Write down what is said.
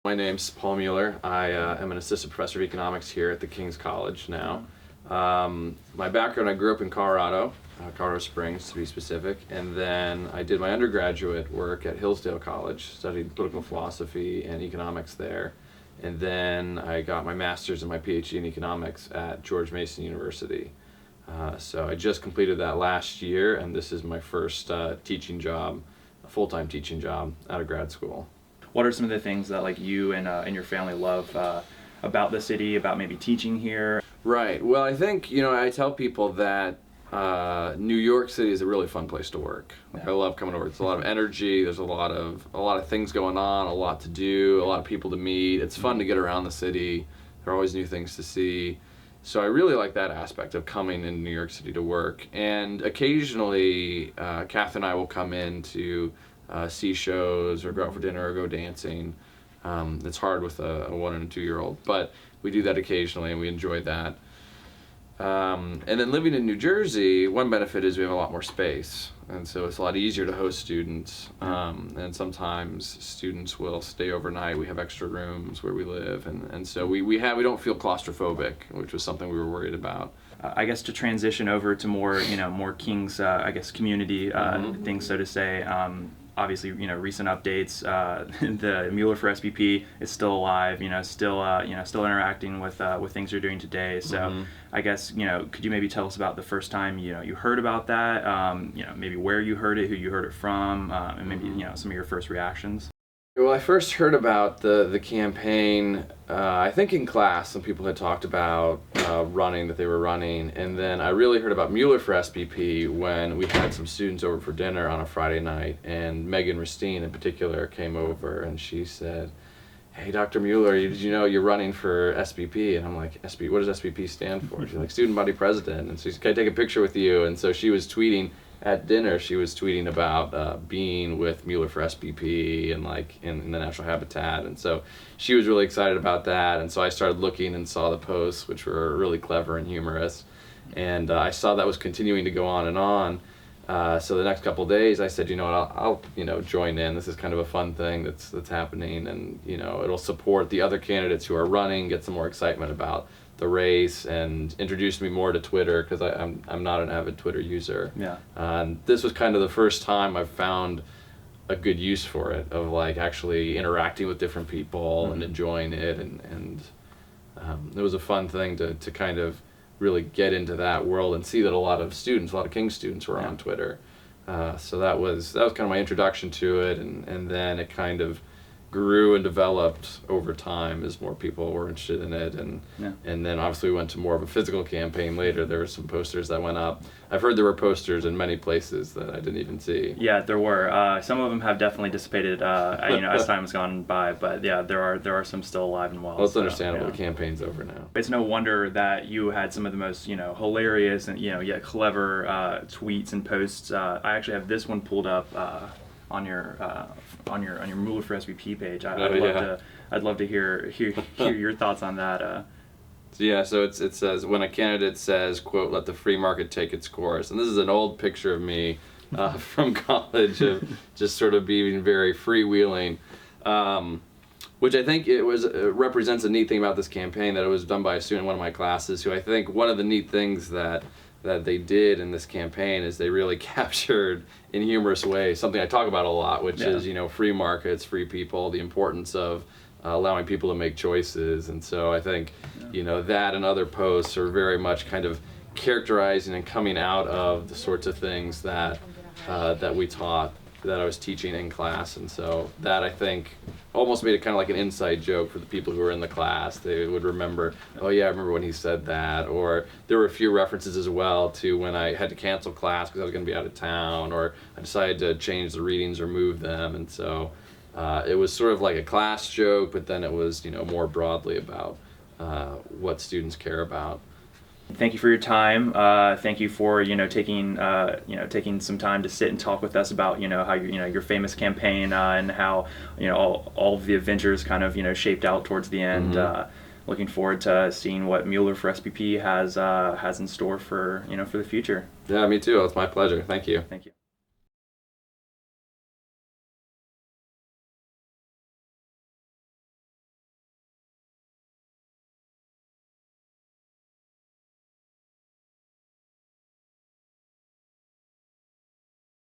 My name's Paul Mueller. I am an assistant professor of economics here at the King's College now. My background, I grew up in Colorado, Colorado Springs to be specific, and then I did my undergraduate work at Hillsdale College, studied political philosophy and economics there, and then I got my master's and my PhD in economics at George Mason University. So I just completed that last year, and this is my first teaching job, a full-time teaching job out of grad school. What are some of the things that you and your family love about the city, about maybe teaching here? Right. Well, I think, I tell people that New York City is a really fun place to work. I love coming over. It's a lot of energy. There's a lot of things going on, a lot to do, a lot of people to meet. It's fun to get around the city. There are always new things to see. So I really like that aspect of coming in New York City to work. And occasionally, Kath and I will come in to see shows or go out for dinner or go dancing. It's hard with a 1 and 2 year old, but we do that occasionally and we enjoy that. And then living in New Jersey, one benefit is we have a lot more space, and so it's a lot easier to host students. And sometimes students will stay overnight. We have extra rooms where we live, and so we don't feel claustrophobic, which was something we were worried about. I guess to transition over to more King's community things, so to say. Obviously, recent updates. The Mueller for SBP is still alive. Still interacting with things you're doing today. So, I guess could you maybe tell us about the first time you heard about that? Maybe where you heard it, who you heard it from, and maybe some of your first reactions. Well, I first heard about the campaign, I think in class. Some people had talked about that they were running, and then I really heard about Mueller for SBP when we had some students over for dinner on a Friday night, and Megan Ristine in particular came over, and she said, "Hey, Dr. Mueller, did you know you're running for SBP?" And I'm like, "SBP? What does SBP stand for?" She's like, "Student Body President." And so she's, "Can I take a picture with you?" And so she was tweeting at dinner. She was tweeting about being with Mueller for SBP and in the natural habitat, and so she was really excited about that. And so I started looking and saw the posts, which were really clever and humorous, and I saw that was continuing to go on and on. So the next couple of days, I said, I'll join in. This is kind of a fun thing that's happening, and it'll support the other candidates who are running, get some more excitement about the race, and introduce me more to Twitter, because I'm not an avid Twitter user. Yeah. And this was kind of the first time I've found a good use for it, of actually interacting with different people and enjoying it, and it was a fun thing to kind of really get into that world and see that a lot of King's students were on Twitter. So that was kind of my introduction to it, and then it kind of grew and developed over time as more people were interested in it, and then obviously we went to more of a physical campaign later. There were some posters that went up. I've heard there were posters in many places that I didn't even see. Yeah, there were. Some of them have definitely dissipated, as time has gone by. But yeah, there are some still alive and well. Well, it's understandable. The campaign's over now. It's no wonder that you had some of the most hilarious and yet clever tweets and posts. I actually have this one pulled up on your Mueller for SBP page. I'd love to hear your thoughts on that. So it says, when a candidate says, quote, "Let the free market take its course," and this is an old picture of me from college, of just sort of being very freewheeling, which I think represents a neat thing about this campaign, that it was done by a student in one of my classes, who I think one of the neat things that they did in this campaign is they really captured in humorous ways something I talk about a lot, which is free markets, free people, the importance of allowing people to make choices. And so I think that and other posts are very much kind of characterizing and coming out of the sorts of things that we taught, that I was teaching in class. And so that, I think, almost made it kind of like an inside joke for the people who were in the class. They would remember, "Oh yeah, I remember when he said that." Or there were a few references as well to when I had to cancel class because I was going to be out of town, or I decided to change the readings or move them. And so it was sort of like a class joke, but then it was more broadly about what students care about. Thank you for your time. Thank you for taking some time to sit and talk with us about how your famous campaign and how all of the adventures kind of shaped out towards the end. Looking forward to seeing what Mueller for SBP has in store for the future. Yeah, me too. It's my pleasure. Thank you. Thank you.